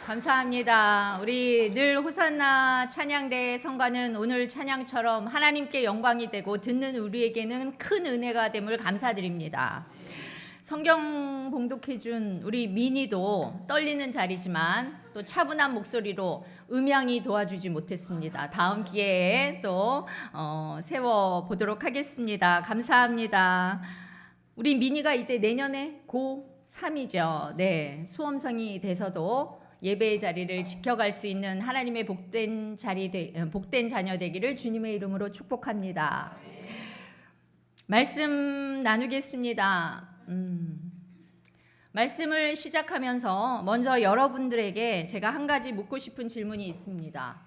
감사합니다. 우리 늘 호산나 찬양대 성가는 오늘 찬양처럼 하나님께 영광이 되고 듣는 우리에게는 큰 은혜가 됨을 감사드립니다. 성경 봉독해준 우리 미니도 떨리는 자리지만 또 차분한 목소리로 음향이 도와주지 못했습니다. 다음 기회에 또 세워보도록 하겠습니다. 감사합니다. 우리 미니가 이제 내년에 고3이죠. 네, 수험생이 돼서도 예배의 자리를 지켜갈 수 있는 하나님의 복된 자녀 되기를 주님의 이름으로 축복합니다. 말씀 나누겠습니다. 말씀을 시작하면서 먼저 여러분들에게 제가 한 가지 묻고 싶은 질문이 있습니다.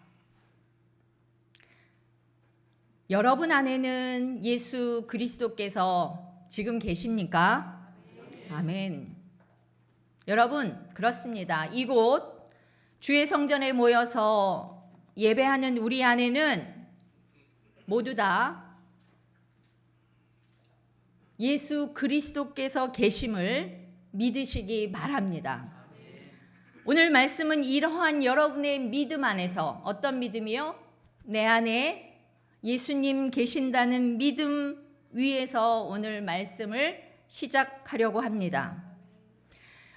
여러분 안에는 예수 그리스도께서 지금 계십니까? 아멘. 여러분, 그렇습니다. 이곳 주의 성전에 모여서 예배하는 우리 안에는 모두 다 예수 그리스도께서 계심을 믿으시기 바랍니다. 오늘 말씀은 이러한 여러분의 믿음 안에서 어떤 믿음이요? 내 안에 예수님 계신다는 믿음 위에서 오늘 말씀을 시작하려고 합니다.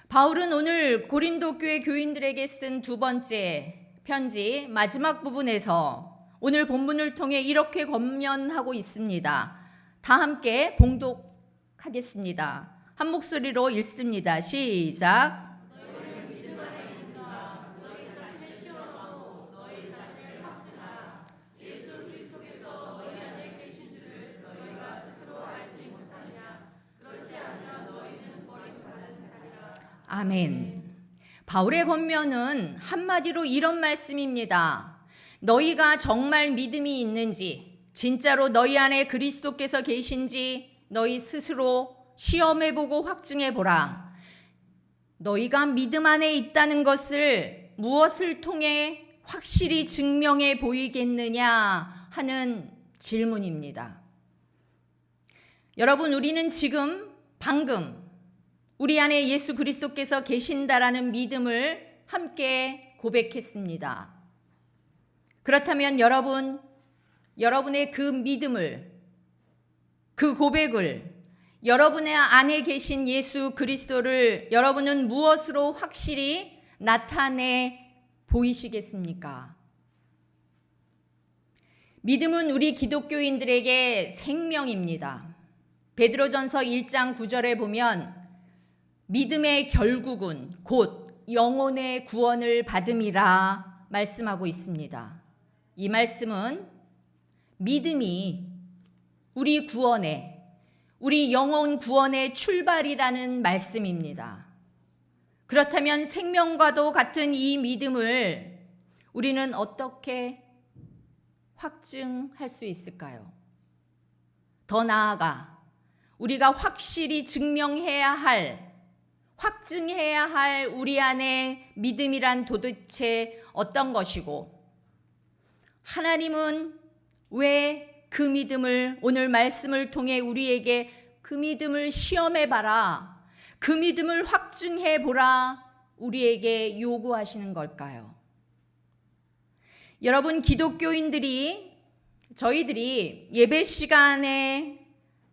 바울은 오늘 고린도 교회 교인들에게 쓴 두 번째 편지 마지막 부분에서 오늘 본문을 통해 이렇게 권면하고 있습니다. 다 함께 봉독하겠습니다. 한 목소리로 읽습니다. 시작. 아멘. 바울의 권면은 한마디로 이런 말씀입니다. 너희가 정말 믿음이 있는지, 진짜로 너희 안에 그리스도께서 계신지 너희 스스로 시험해보고 확증해보라. 너희가 믿음 안에 있다는 것을 무엇을 통해 확실히 증명해 보이겠느냐 하는 질문입니다. 여러분, 우리는 지금 방금 우리 안에 예수 그리스도께서 계신다라는 믿음을 함께 고백했습니다. 그렇다면 여러분의 그 믿음을, 그 고백을, 여러분의 안에 계신 예수 그리스도를 여러분은 무엇으로 확실히 나타내 보이시겠습니까? 믿음은 우리 기독교인들에게 생명입니다. 베드로전서 1장 9절에 보면 믿음의 결국은 곧 영혼의 구원을 받음이라 말씀하고 있습니다. 이 말씀은 믿음이 우리 구원의, 우리 영혼 구원의 출발이라는 말씀입니다. 그렇다면 생명과도 같은 이 믿음을 우리는 어떻게 확증할 수 있을까요? 더 나아가 우리가 확실히 확증해야 할 우리 안에 믿음이란 도대체 어떤 것이고, 하나님은 왜 그 믿음을 오늘 말씀을 통해 우리에게 그 믿음을 시험해봐라, 그 믿음을 확증해보라 우리에게 요구하시는 걸까요? 여러분, 저희들이 예배 시간에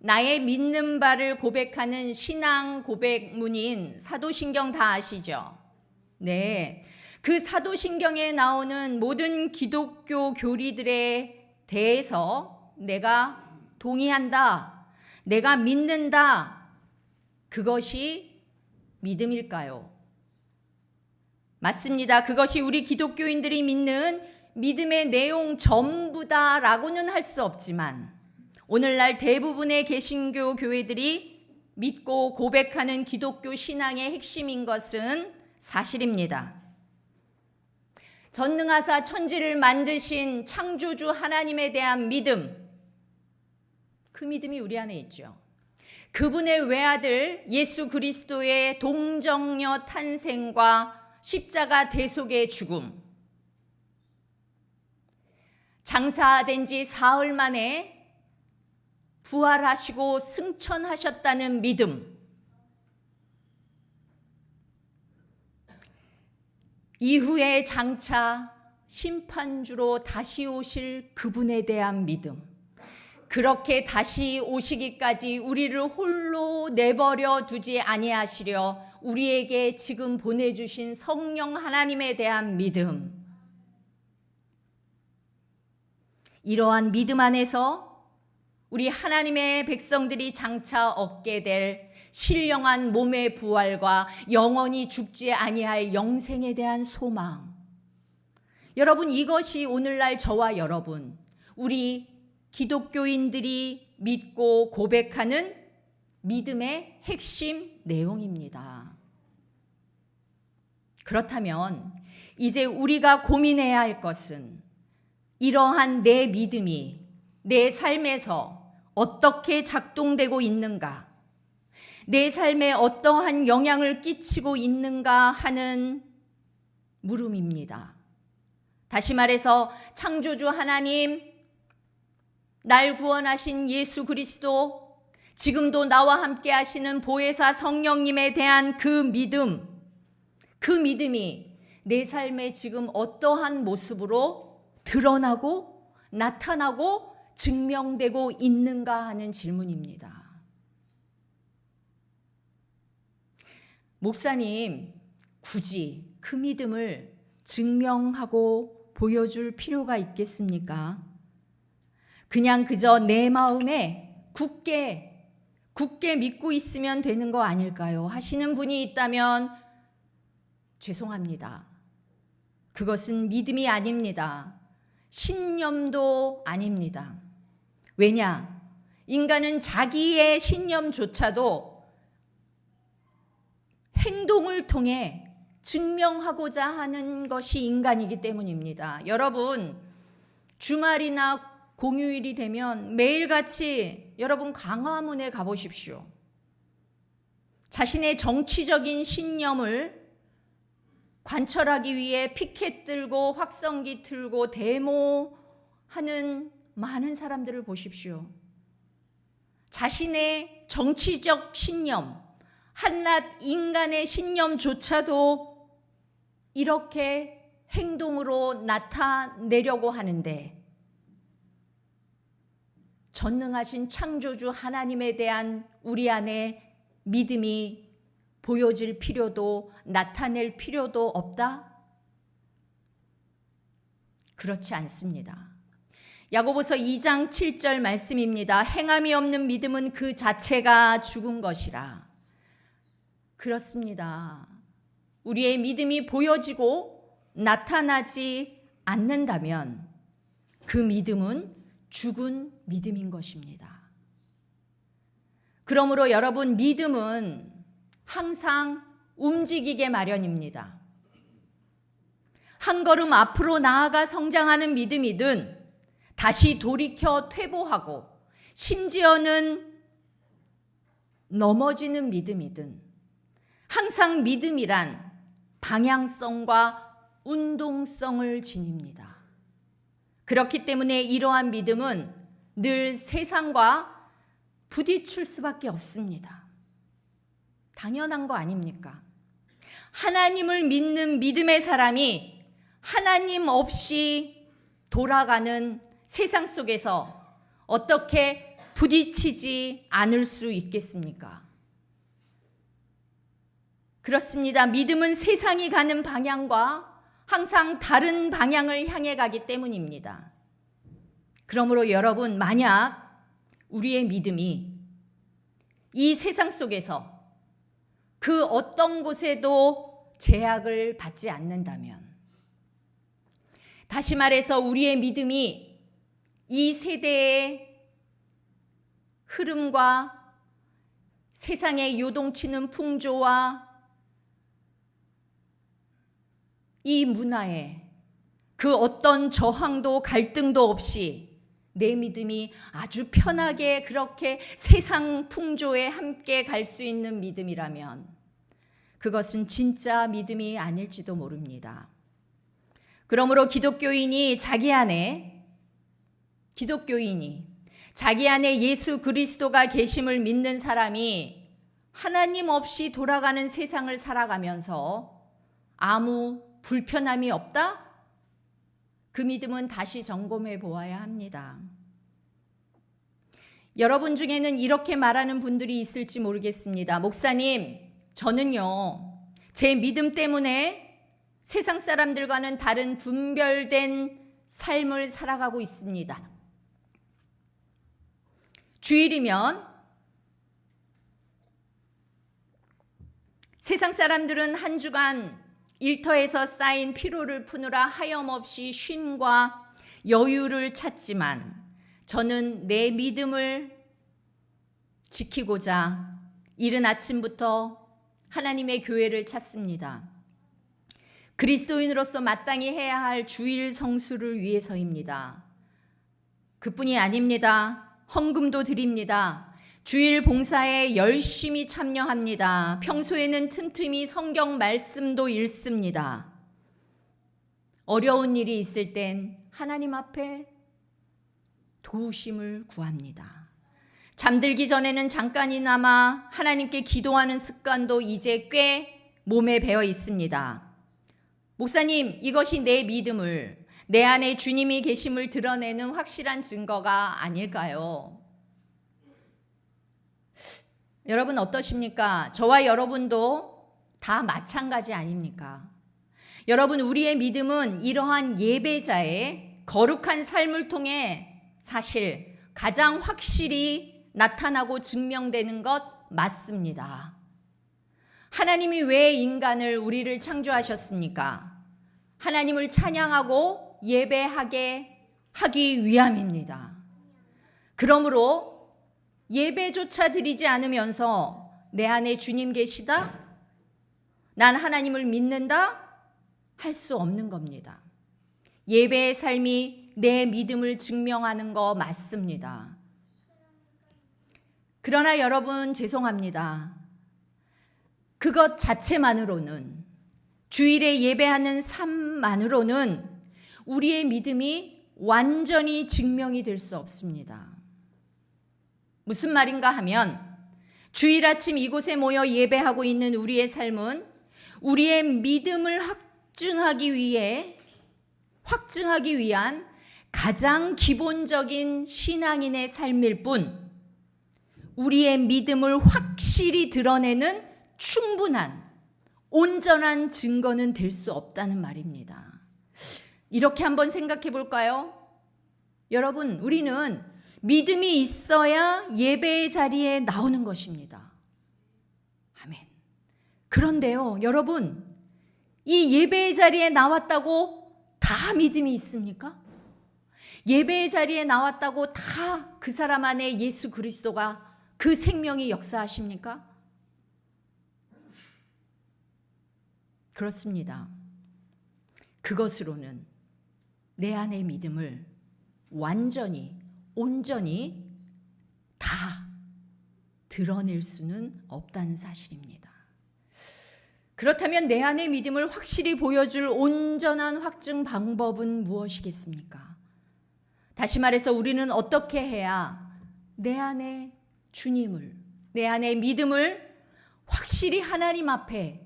나의 믿는 바를 고백하는 신앙 고백문인 사도신경 다 아시죠? 네. 그 사도신경에 나오는 모든 기독교 교리들에 대해서 내가 동의한다, 내가 믿는다, 그것이 믿음일까요? 맞습니다. 그것이 우리 기독교인들이 믿는 믿음의 내용 전부다라고는 할 수 없지만, 오늘날 대부분의 개신교 교회들이 믿고 고백하는 기독교 신앙의 핵심인 것은 사실입니다. 전능하사 천지를 만드신 창조주 하나님에 대한 믿음, 그 믿음이 우리 안에 있죠. 그분의 외아들 예수 그리스도의 동정녀 탄생과 십자가 대속의 죽음, 장사된 지 사흘 만에 부활하시고 승천하셨다는 믿음, 이후에 장차 심판주로 다시 오실 그분에 대한 믿음, 그렇게 다시 오시기까지 우리를 홀로 내버려 두지 아니하시려 우리에게 지금 보내주신 성령 하나님에 대한 믿음, 이러한 믿음 안에서 우리 하나님의 백성들이 장차 얻게 될 신령한 몸의 부활과 영원히 죽지 아니할 영생에 대한 소망, 여러분, 이것이 오늘날 저와 여러분, 우리 기독교인들이 믿고 고백하는 믿음의 핵심 내용입니다. 그렇다면 이제 우리가 고민해야 할 것은 이러한 내 믿음이 내 삶에서 어떻게 작동되고 있는가, 내 삶에 어떠한 영향을 끼치고 있는가 하는 물음입니다. 다시 말해서 창조주 하나님, 날 구원하신 예수 그리스도, 지금도 나와 함께 하시는 보혜사 성령님에 대한 그 믿음이 내 삶에 지금 어떠한 모습으로 드러나고 나타나고 증명되고 있는가 하는 질문입니다. 목사님, 굳이 그 믿음을 증명하고 보여줄 필요가 있겠습니까? 그냥 그저 내 마음에 굳게 믿고 있으면 되는 거 아닐까요? 하시는 분이 있다면 죄송합니다. 그것은 믿음이 아닙니다. 신념도 아닙니다. 왜냐? 인간은 자기의 신념조차도 행동을 통해 증명하고자 하는 것이 인간이기 때문입니다. 여러분, 주말이나 공휴일이 되면 매일같이 여러분 광화문에 가보십시오. 자신의 정치적인 신념을 관철하기 위해 피켓 들고 확성기 들고 데모하는 많은 사람들을 보십시오. 자신의 정치적 신념, 한낱 인간의 신념조차도 이렇게 행동으로 나타내려고 하는데, 전능하신 창조주 하나님에 대한 우리 안에 믿음이 보여질 필요도 나타낼 필요도 없다? 그렇지 않습니다. 야고보서 2장 7절 말씀입니다. 행함이 없는 믿음은 그 자체가 죽은 것이라. 그렇습니다. 우리의 믿음이 보여지고 나타나지 않는다면 그 믿음은 죽은 믿음인 것입니다. 그러므로 여러분, 믿음은 항상 움직이게 마련입니다. 한 걸음 앞으로 나아가 성장하는 믿음이든 다시 돌이켜 퇴보하고 심지어는 넘어지는 믿음이든 항상 믿음이란 방향성과 운동성을 지닙니다. 그렇기 때문에 이러한 믿음은 늘 세상과 부딪힐 수밖에 없습니다. 당연한 거 아닙니까? 하나님을 믿는 믿음의 사람이 하나님 없이 돌아가는 세상 속에서 어떻게 부딪히지 않을 수 있겠습니까? 그렇습니다. 믿음은 세상이 가는 방향과 항상 다른 방향을 향해 가기 때문입니다. 그러므로 여러분, 만약 우리의 믿음이 이 세상 속에서 그 어떤 곳에도 제약을 받지 않는다면, 다시 말해서 우리의 믿음이 이 세대의 흐름과 세상에 요동치는 풍조와 이 문화에 그 어떤 저항도 갈등도 없이 내 믿음이 아주 편하게 그렇게 세상 풍조에 함께 갈 수 있는 믿음이라면 그것은 진짜 믿음이 아닐지도 모릅니다. 그러므로 기독교인이 자기 안에 예수 그리스도가 계심을 믿는 사람이 하나님 없이 돌아가는 세상을 살아가면서 아무 불편함이 없다? 그 믿음은 다시 점검해 보아야 합니다. 여러분 중에는 이렇게 말하는 분들이 있을지 모르겠습니다. 목사님, 저는요, 제 믿음 때문에 세상 사람들과는 다른 분별된 삶을 살아가고 있습니다. 주일이면 세상 사람들은 한 주간 일터에서 쌓인 피로를 푸느라 하염없이 쉼과 여유를 찾지만 저는 내 믿음을 지키고자 이른 아침부터 하나님의 교회를 찾습니다. 그리스도인으로서 마땅히 해야 할 주일 성수를 위해서입니다. 그뿐이 아닙니다. 헌금도 드립니다. 주일 봉사에 열심히 참여합니다. 평소에는 틈틈이 성경 말씀도 읽습니다. 어려운 일이 있을 땐 하나님 앞에 도우심을 구합니다. 잠들기 전에는 잠깐이나마 하나님께 기도하는 습관도 이제 꽤 몸에 배어 있습니다. 목사님, 이것이 내 믿음을, 내 안에 주님이 계심을 드러내는 확실한 증거가 아닐까요? 여러분 어떠십니까? 저와 여러분도 다 마찬가지 아닙니까? 여러분, 우리의 믿음은 이러한 예배자의 거룩한 삶을 통해 사실 가장 확실히 나타나고 증명되는 것 맞습니다. 하나님이 왜 인간을, 우리를 창조하셨습니까? 하나님을 찬양하고 예배하게 하기 위함입니다. 그러므로 예배조차 드리지 않으면서 내 안에 주님 계시다? 난 하나님을 믿는다? 할 수 없는 겁니다. 예배의 삶이 내 믿음을 증명하는 거 맞습니다. 그러나 여러분, 죄송합니다. 그것 자체만으로는, 주일에 예배하는 삶만으로는 우리의 믿음이 완전히 증명이 될 수 없습니다. 무슨 말인가 하면, 주일 아침 이곳에 모여 예배하고 있는 우리의 삶은 우리의 믿음을 확증하기 위한 가장 기본적인 신앙인의 삶일 뿐, 우리의 믿음을 확실히 드러내는 충분한, 온전한 증거는 될 수 없다는 말입니다. 이렇게 한번 생각해 볼까요? 여러분, 우리는 믿음이 있어야 예배의 자리에 나오는 것입니다. 아멘. 그런데요, 여러분, 이 예배의 자리에 나왔다고 다 믿음이 있습니까? 예배의 자리에 나왔다고 다 그 사람 안에 예수 그리스도가, 그 생명이 역사하십니까? 그렇습니다. 그것으로는 내 안의 믿음을 완전히, 온전히 다 드러낼 수는 없다는 사실입니다. 그렇다면 내 안의 믿음을 확실히 보여줄 온전한 확증 방법은 무엇이겠습니까? 다시 말해서 우리는 어떻게 해야 내 안에 주님을, 내 안의 믿음을 확실히 하나님 앞에,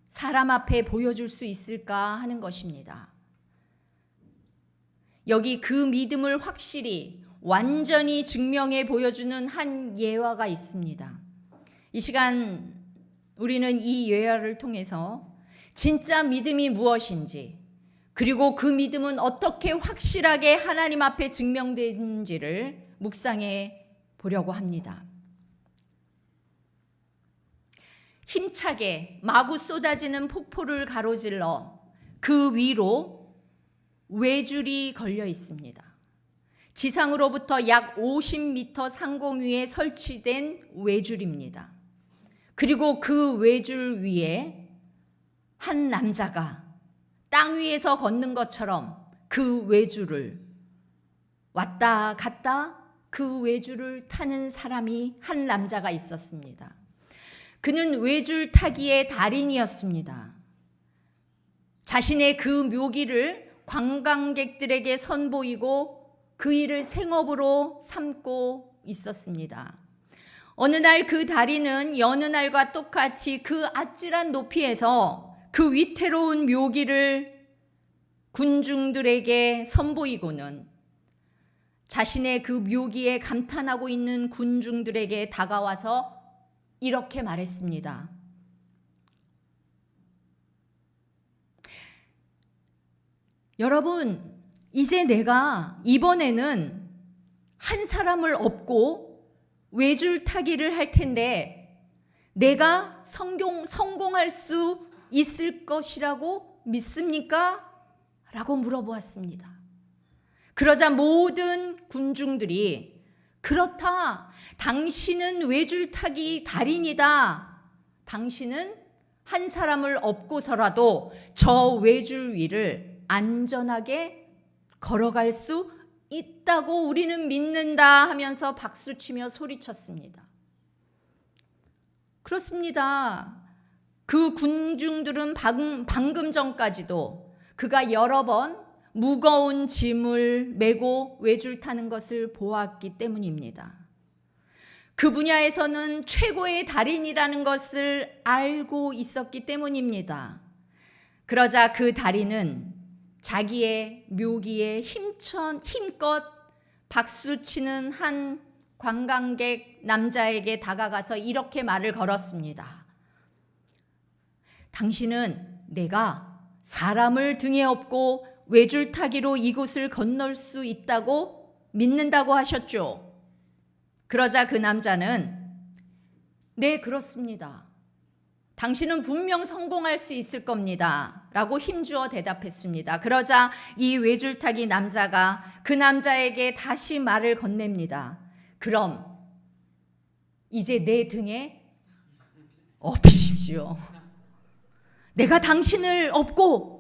사람 앞에 보여줄 수 있을까 하는 것입니다. 여기 그 믿음을 확실히, 완전히 증명해 보여주는 한 예화가 있습니다. 이 시간 우리는 이 예화를 통해서 진짜 믿음이 무엇인지, 그리고 그 믿음은 어떻게 확실하게 하나님 앞에 증명되는지를 묵상해 보려고 합니다. 힘차게 마구 쏟아지는 폭포를 가로질러 그 위로 외줄이 걸려 있습니다. 지상으로부터 약 50m 상공 위에 설치된 외줄입니다. 그리고 그 외줄 위에 한 남자가 땅 위에서 걷는 것처럼 그 외줄을 왔다 갔다, 그 외줄을 타는 사람이, 한 남자가 있었습니다. 그는 외줄 타기의 달인이었습니다. 자신의 그 묘기를 관광객들에게 선보이고 그 일을 생업으로 삼고 있었습니다. 어느 날 그 달인은 여느 날과 똑같이 그 아찔한 높이에서 그 위태로운 묘기를 군중들에게 선보이고는 자신의 그 묘기에 감탄하고 있는 군중들에게 다가와서 이렇게 말했습니다. 여러분, 이제 내가 이번에는 한 사람을 업고 외줄타기를 할 텐데 내가 성공할 수 있을 것이라고 믿습니까? 라고 물어보았습니다. 그러자 모든 군중들이 그렇다. 당신은 외줄타기 달인이다. 당신은 한 사람을 업고서라도 저 외줄 위를 안전하게 걸어갈 수 있다고 우리는 믿는다 하면서 박수치며 소리쳤습니다. 그렇습니다. 그 군중들은 방금 전까지도 그가 여러 번 무거운 짐을 메고 외줄 타는 것을 보았기 때문입니다. 그 분야에서는 최고의 달인이라는 것을 알고 있었기 때문입니다. 그러자 그 달인은 자기의 묘기에 힘껏 박수치는 한 관광객 남자에게 다가가서 이렇게 말을 걸었습니다. 당신은 내가 사람을 등에 업고 외줄타기로 이곳을 건널 수 있다고 믿는다고 하셨죠? 그러자 그 남자는 네, 그렇습니다. 당신은 분명 성공할 수 있을 겁니다. 라고 힘주어 대답했습니다. 그러자 이 외줄타기 남자가 그 남자에게 다시 말을 건넵니다. 그럼 이제 내 등에 업히십시오. 내가 당신을 업고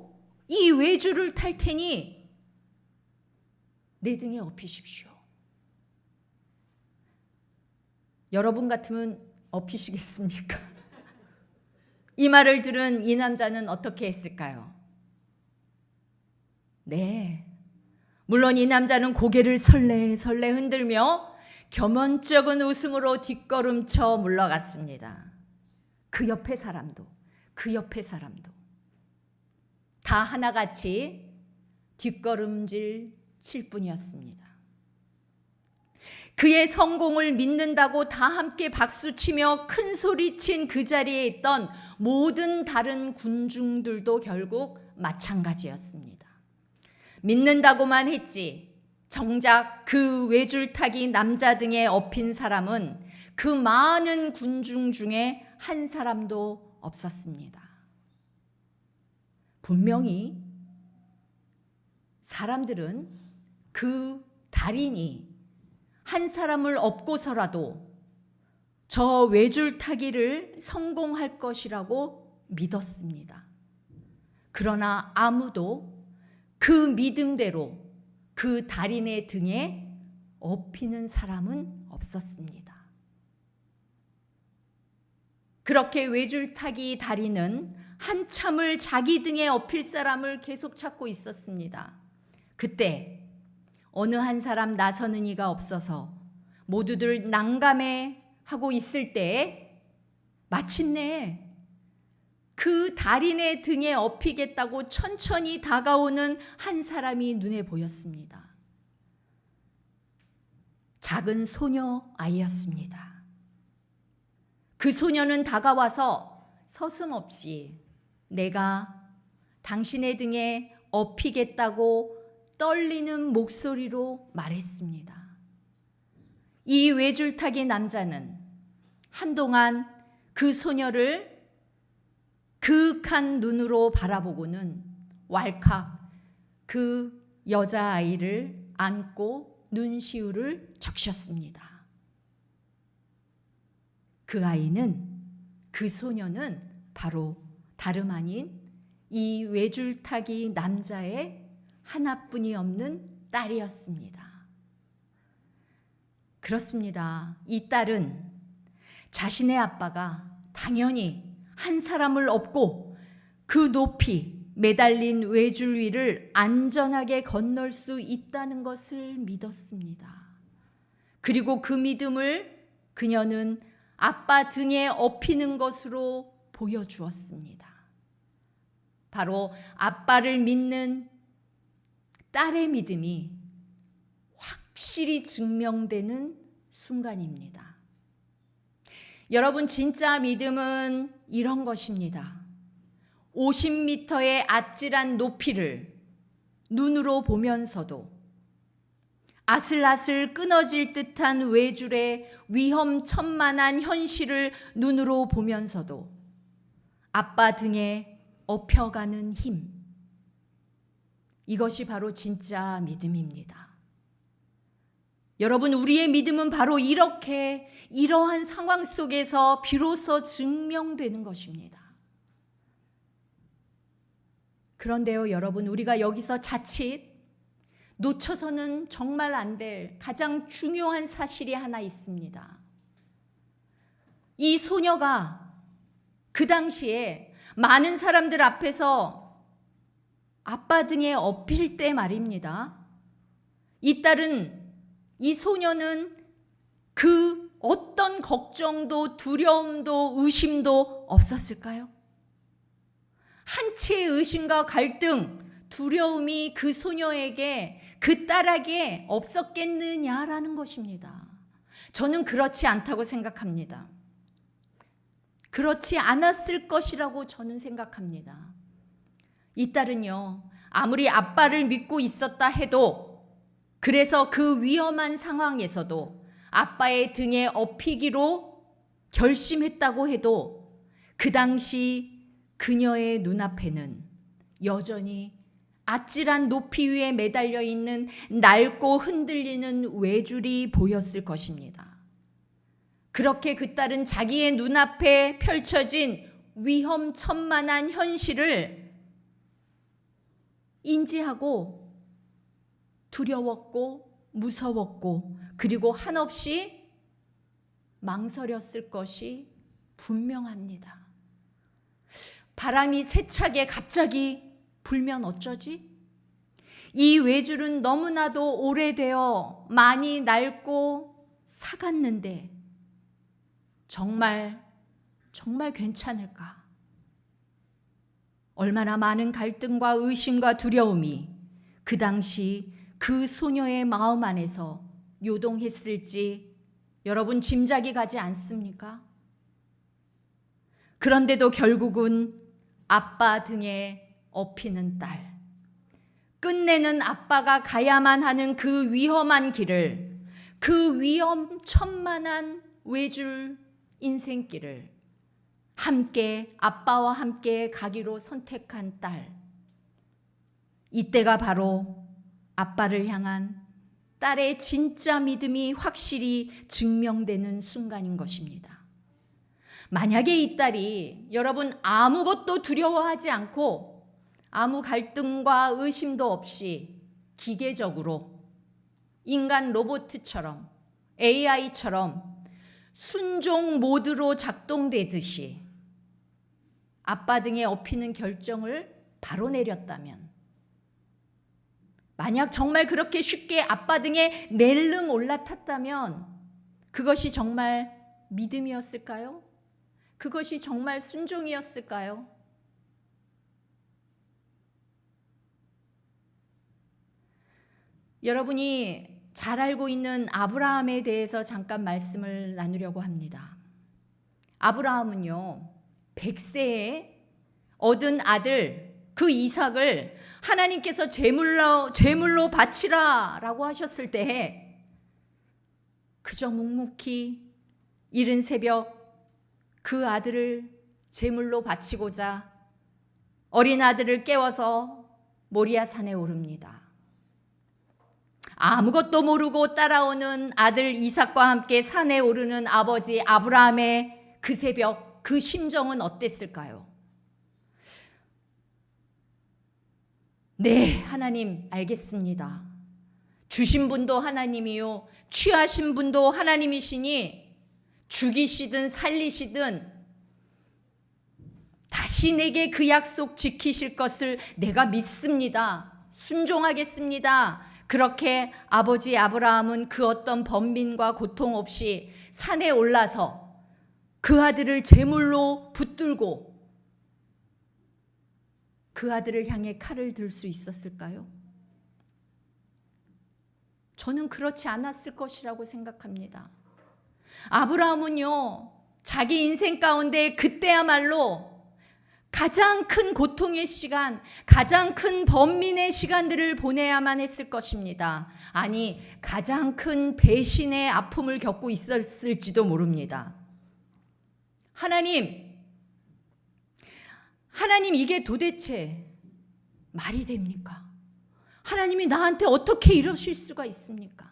이 외줄을 탈 테니 내 등에 업히십시오. 여러분 같으면 업히시겠습니까? 이 말을 들은 이 남자는 어떻게 했을까요? 네, 물론 이 남자는 고개를 설레설레 흔들며 겸연쩍은 웃음으로 뒷걸음쳐 물러갔습니다. 그 옆에 사람도 다 하나같이 뒷걸음질 칠 뿐이었습니다. 그의 성공을 믿는다고 다 함께 박수치며 큰 소리친 그 자리에 있던 모든 다른 군중들도 결국 마찬가지였습니다. 믿는다고만 했지 정작 그 외줄타기 남자 등에 업힌 사람은 그 많은 군중 중에 한 사람도 없었습니다. 분명히 사람들은 그 달인이 한 사람을 업고서라도 저 외줄타기를 성공할 것이라고 믿었습니다. 그러나 아무도 그 믿음대로 그 달인의 등에 업히는 사람은 없었습니다. 그렇게 외줄타기 달인은 한참을 자기 등에 업힐 사람을 계속 찾고 있었습니다. 그때 어느 한 사람 나서는 이가 없어서 모두들 난감해 하고 있을 때 마침내 그 달인의 등에 업히겠다고 천천히 다가오는 한 사람이 눈에 보였습니다. 작은 소녀 아이였습니다. 그 소녀는 다가와서 서슴없이 내가 당신의 등에 업히겠다고 떨리는 목소리로 말했습니다. 이 외줄타기 남자는 한동안 그 소녀를 그윽한 눈으로 바라보고는 왈칵 그 여자아이를 안고 눈시울을 적셨습니다. 그 아이는, 그 소녀는 바로 다름 아닌 이 외줄타기 남자의 하나뿐이 없는 딸이었습니다. 그렇습니다. 이 딸은 자신의 아빠가 당연히 한 사람을 업고 그 높이 매달린 외줄 위를 안전하게 건널 수 있다는 것을 믿었습니다. 그리고 그 믿음을 그녀는 아빠 등에 업히는 것으로 보여주었습니다. 바로 아빠를 믿는 딸의 믿음이 확실히 증명되는 순간입니다. 여러분, 진짜 믿음은 이런 것입니다. 50m의 아찔한 높이를 눈으로 보면서도 아슬아슬 끊어질 듯한 외줄의 위험천만한 현실을 눈으로 보면서도 아빠 등에 업혀가는 힘, 이것이 바로 진짜 믿음입니다. 여러분, 우리의 믿음은 바로 이러한 상황 속에서 비로소 증명되는 것입니다. 그런데요, 여러분, 우리가 여기서 자칫 놓쳐서는 정말 안 될 가장 중요한 사실이 하나 있습니다. 이 소녀가 그 당시에 많은 사람들 앞에서 아빠 등에 업힐 때 말입니다. 이 소녀는 그 어떤 걱정도 두려움도 의심도 없었을까요? 한치의 의심과 갈등, 두려움이 그 소녀에게, 그 딸에게 없었겠느냐라는 것입니다. 저는 그렇지 않다고 생각합니다. 그렇지 않았을 것이라고 저는 생각합니다. 이 딸은요, 아무리 아빠를 믿고 있었다 해도, 그래서 그 위험한 상황에서도 아빠의 등에 업히기로 결심했다고 해도 그 당시 그녀의 눈앞에는 여전히 아찔한 높이 위에 매달려 있는 낡고 흔들리는 외줄이 보였을 것입니다. 그렇게 그 딸은 자기의 눈앞에 펼쳐진 위험천만한 현실을 인지하고 두려웠고 무서웠고 그리고 한없이 망설였을 것이 분명합니다. 바람이 세차게 갑자기 불면 어쩌지? 이 외줄은 너무나도 오래되어 많이 낡고 삭았는데 정말 괜찮을까? 얼마나 많은 갈등과 의심과 두려움이 그 당시 그 소녀의 마음 안에서 요동했을지 여러분 짐작이 가지 않습니까? 그런데도 결국은 아빠 등에 업히는 딸, 끝내는 아빠가 가야만 하는 그 위험한 길을, 그 위험천만한 외줄 인생길을 함께 아빠와 함께 가기로 선택한 딸, 이때가 바로 아빠를 향한 딸의 진짜 믿음이 확실히 증명되는 순간인 것입니다. 만약에 이 딸이 여러분 아무것도 두려워하지 않고 아무 갈등과 의심도 없이 기계적으로 인간 로봇처럼 AI처럼 순종 모드로 작동되듯이 아빠 등에 업히는 결정을 바로 내렸다면, 만약 정말 그렇게 쉽게 아빠 등에 낼름 올라탔다면 그것이 정말 믿음이었을까요? 그것이 정말 순종이었을까요? 여러분이 잘 알고 있는 아브라함에 대해서 잠깐 말씀을 나누려고 합니다. 아브라함은요, 100세에 얻은 아들 그 이삭을 하나님께서 제물로 바치라 라고 하셨을 때 그저 묵묵히 이른 새벽 그 아들을 제물로 바치고자 어린 아들을 깨워서 모리아 산에 오릅니다. 아무것도 모르고 따라오는 아들 이삭과 함께 산에 오르는 아버지 아브라함의 그 새벽, 그 심정은 어땠을까요? 네, 하나님 알겠습니다. 주신 분도 하나님이요, 취하신 분도 하나님이시니 죽이시든 살리시든 다시 내게 그 약속 지키실 것을 내가 믿습니다. 순종하겠습니다. 그렇게 아버지 아브라함은 그 어떤 번민과 고통 없이 산에 올라서 그 아들을 제물로 붙들고 그 아들을 향해 칼을 들 수 있었을까요? 저는 그렇지 않았을 것이라고 생각합니다. 아브라함은요, 자기 인생 가운데 그때야말로 가장 큰 고통의 시간, 가장 큰 번민의 시간들을 보내야만 했을 것입니다. 아니, 가장 큰 배신의 아픔을 겪고 있었을지도 모릅니다. 하나님 이게 도대체 말이 됩니까? 하나님이 나한테 어떻게 이러실 수가 있습니까?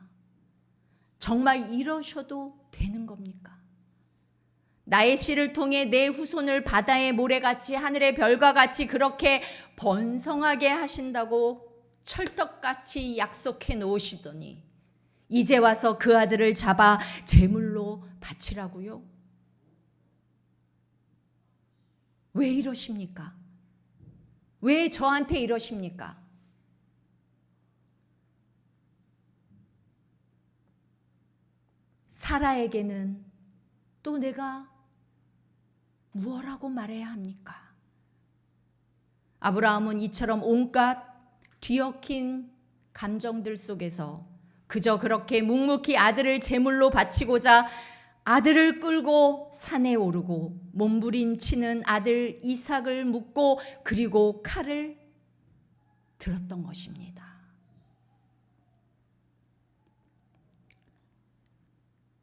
정말 이러셔도 되는 겁니까? 나의 씨를 통해 내 후손을 바다의 모래같이 하늘의 별과 같이 그렇게 번성하게 하신다고 철떡같이 약속해 놓으시더니 이제 와서 그 아들을 잡아 제물로 바치라고요? 왜 이러십니까? 왜 저한테 이러십니까? 사라에게는 또 내가 무엇라고 말해야 합니까? 아브라함은 이처럼 온갖 뒤엉킨 감정들 속에서 그저 그렇게 묵묵히 아들을 제물로 바치고자 아들을 끌고 산에 오르고 몸부림치는 아들 이삭을 묻고 그리고 칼을 들었던 것입니다.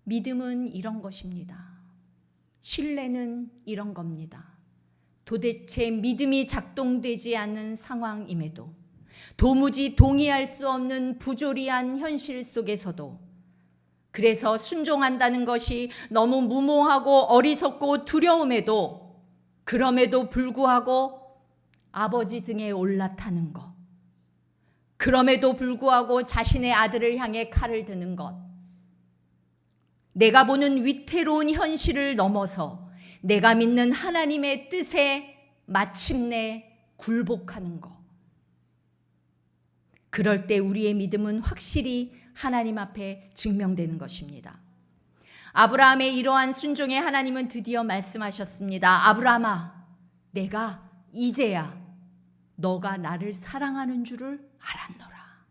믿음은 이런 것입니다. 신뢰는 이런 겁니다. 도대체 믿음이 작동되지 않는 상황임에도 도무지 동의할 수 없는 부조리한 현실 속에서도 그래서 순종한다는 것이 너무 무모하고 어리석고 두려움에도 그럼에도 불구하고 아버지 등에 올라타는 것, 그럼에도 불구하고 자신의 아들을 향해 칼을 드는 것, 내가 보는 위태로운 현실을 넘어서 내가 믿는 하나님의 뜻에 마침내 굴복하는 것. 그럴 때 우리의 믿음은 확실히 하나님 앞에 증명되는 것입니다. 아브라함의 이러한 순종에 하나님은 드디어 말씀하셨습니다. 아브라함아, 내가 이제야 너가 나를 사랑하는 줄을 알았노라.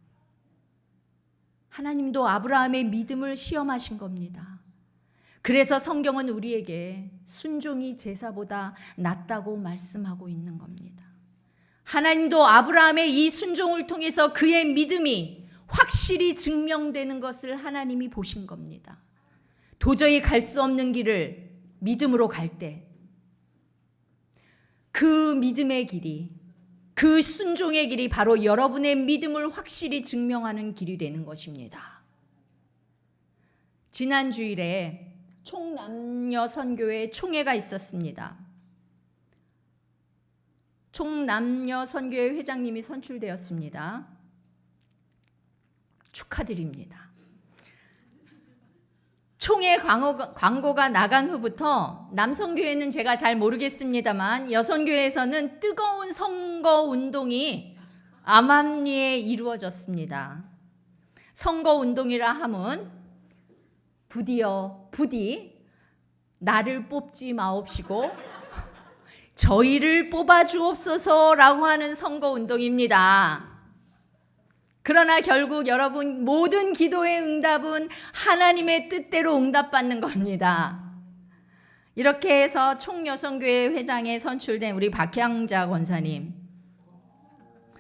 하나님도 아브라함의 믿음을 시험하신 겁니다. 그래서 성경은 우리에게 순종이 제사보다 낫다고 말씀하고 있는 겁니다. 하나님도 아브라함의 이 순종을 통해서 그의 믿음이 확실히 증명되는 것을 하나님이 보신 겁니다. 도저히 갈 수 없는 길을 믿음으로 갈 때 그 믿음의 길이, 그 순종의 길이 바로 여러분의 믿음을 확실히 증명하는 길이 되는 것입니다. 지난 주일에 총남녀 선교회 총회가 있었습니다. 총남녀 선교회 회장님이 선출되었습니다. 축하드립니다. 총회 광고가 나간 후부터 남성교회는 제가 잘 모르겠습니다만 여성교회에서는 뜨거운 선거운동이 암암리에 이루어졌습니다. 선거운동이라 함은 부디 나를 뽑지 마옵시고 저희를 뽑아주옵소서라고 하는 선거운동입니다. 그러나 결국 여러분 모든 기도의 응답은 하나님의 뜻대로 응답받는 겁니다. 이렇게 해서 총여성교회 회장에 선출된 우리 박향자 권사님,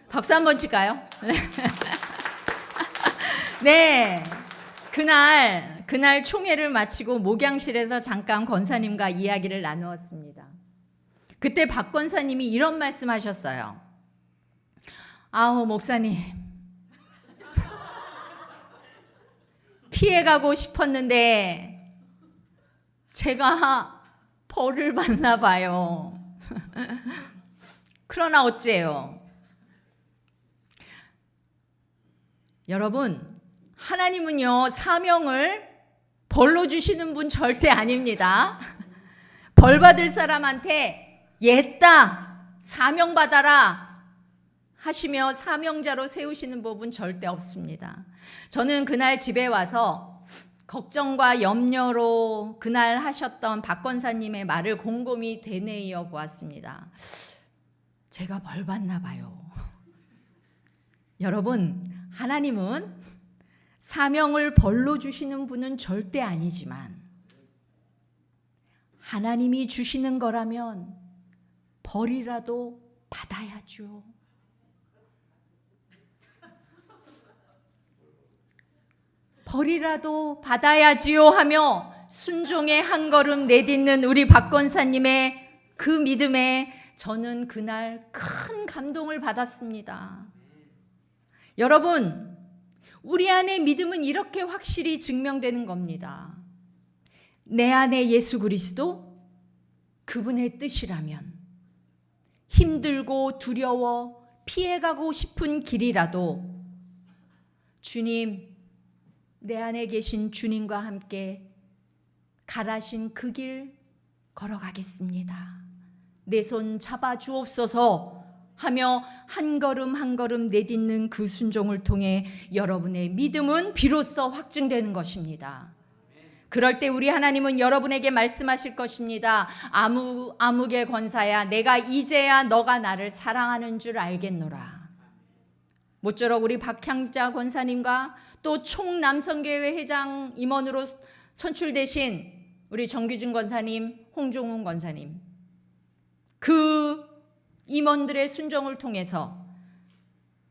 박수 한번 칠까요? 네, 그날 총회를 마치고 목양실에서 잠깐 권사님과 이야기를 나누었습니다. 그때 박 권사님이 이런 말씀하셨어요. 아우 목사님, 피해가고 싶었는데 제가 벌을 받나 봐요. 그러나 어째요? 여러분, 하나님은요 사명을 벌로 주시는 분 절대 아닙니다. 벌 받을 사람한테 옛다 사명 받아라 하시며 사명자로 세우시는 법은 절대 없습니다. 저는 그날 집에 와서 걱정과 염려로 그날 하셨던 박 권사님의 말을 곰곰이 되뇌어 보았습니다. 제가 벌 받나 봐요. 여러분, 하나님은 사명을 벌로 주시는 분은 절대 아니지만 하나님이 주시는 거라면 벌이라도 받아야죠. 벌이라도 받아야지요 하며 순종의 한 걸음 내딛는 우리 박 권사님의 그 믿음에 저는 그날 큰 감동을 받았습니다. 여러분, 우리 안에 믿음은 이렇게 확실히 증명되는 겁니다. 내 안에 예수 그리스도, 그분의 뜻이라면 힘들고 두려워 피해가고 싶은 길이라도 주님, 내 안에 계신 주님과 함께 가라신 그 길 걸어가겠습니다. 내 손 잡아 주옵소서 하며 한 걸음 한 걸음 내딛는 그 순종을 통해 여러분의 믿음은 비로소 확증되는 것입니다. 그럴 때 우리 하나님은 여러분에게 말씀하실 것입니다. 아무개 권사야, 내가 이제야 너가 나를 사랑하는 줄 알겠노라. 모쪼록 우리 박향자 권사님과 또 총남성교회 회장 임원으로 선출되신 우리 정규준 권사님, 홍종훈 권사님, 그 임원들의 순종을 통해서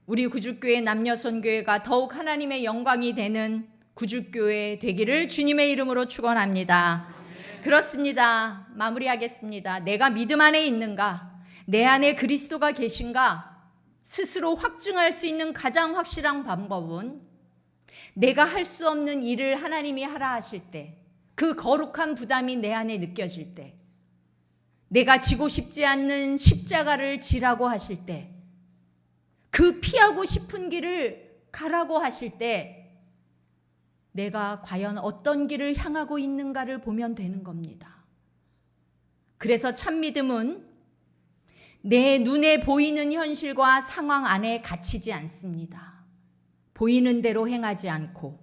우리 구주교회 남녀선교회가 더욱 하나님의 영광이 되는 구주교회 되기를 주님의 이름으로 축원합니다. 그렇습니다. 마무리하겠습니다. 내가 믿음 안에 있는가? 내 안에 그리스도가 계신가? 스스로 확증할 수 있는 가장 확실한 방법은 내가 할 수 없는 일을 하나님이 하라 하실 때, 그 거룩한 부담이 내 안에 느껴질 때, 내가 지고 싶지 않는 십자가를 지라고 하실 때, 그 피하고 싶은 길을 가라고 하실 때 내가 과연 어떤 길을 향하고 있는가를 보면 되는 겁니다. 그래서 참 믿음은 내 눈에 보이는 현실과 상황 안에 갇히지 않습니다. 보이는 대로 행하지 않고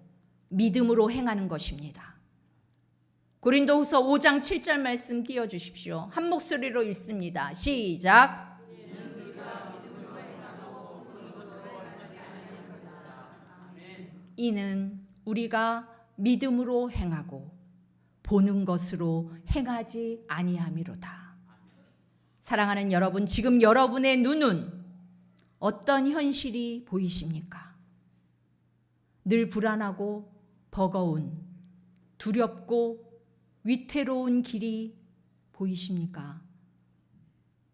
믿음으로 행하는 것입니다. 고린도후서 5장 7절 말씀 띄워주십시오. 한 목소리로 읽습니다. 시작. 이는 우리가 믿음으로 행하고 보는 것으로 행하지 아니함이로다. 사랑하는 여러분, 지금 여러분의 눈은 어떤 현실이 보이십니까? 늘 불안하고 버거운, 두렵고 위태로운 길이 보이십니까?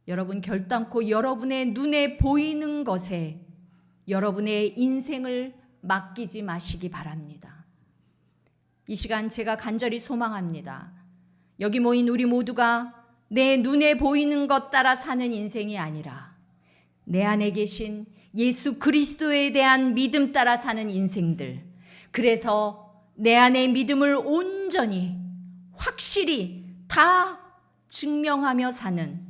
여러분, 결단코 여러분의 눈에 보이는 것에 여러분의 인생을 맡기지 마시기 바랍니다. 이 시간 제가 간절히 소망합니다. 여기 모인 우리 모두가 내 눈에 보이는 것 따라 사는 인생이 아니라 내 안에 계신 예수 그리스도에 대한 믿음 따라 사는 인생들, 그래서 내 안의 믿음을 온전히 확실히 다 증명하며 사는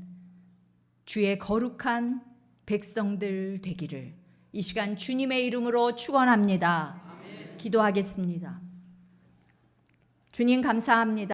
주의 거룩한 백성들 되기를 이 시간 주님의 이름으로 축원합니다. 기도하겠습니다. 주님 감사합니다.